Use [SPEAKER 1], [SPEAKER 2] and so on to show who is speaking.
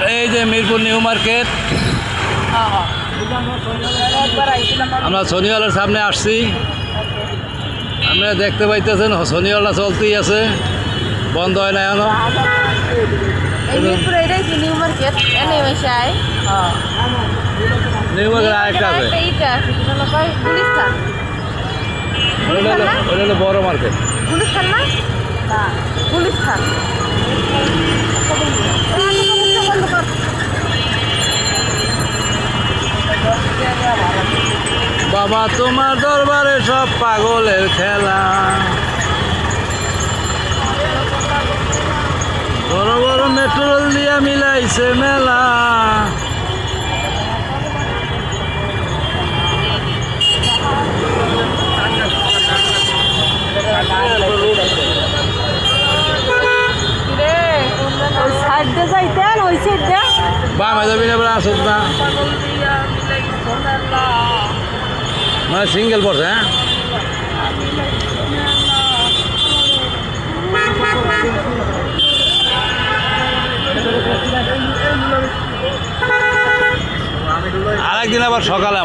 [SPEAKER 1] এই যে Mirpur new market, আমরা শনিওয়ালার সামনে আসছি। আপনারা দেখতে পাইতেছেন শনিওয়ালা চলতেই আছে, বন্ধ হয় না এখনো।
[SPEAKER 2] নিউ মার্কেট
[SPEAKER 1] নিউ মার্কেট আরেকটা আছে, ওটা হলো বড় মার্কেট।
[SPEAKER 2] গুলিস্তান না গুলিস্তান
[SPEAKER 1] বাবা তোমার দরবারে সব পাগলের খেলা, বড় বড় মেট্রোল দিয়া মিলাইছে মেলা। বামে যাবি না, আসুক না, মানে সিঙ্গেল পড়ছে। হ্যাঁ, আরেকদিন আবার সকালে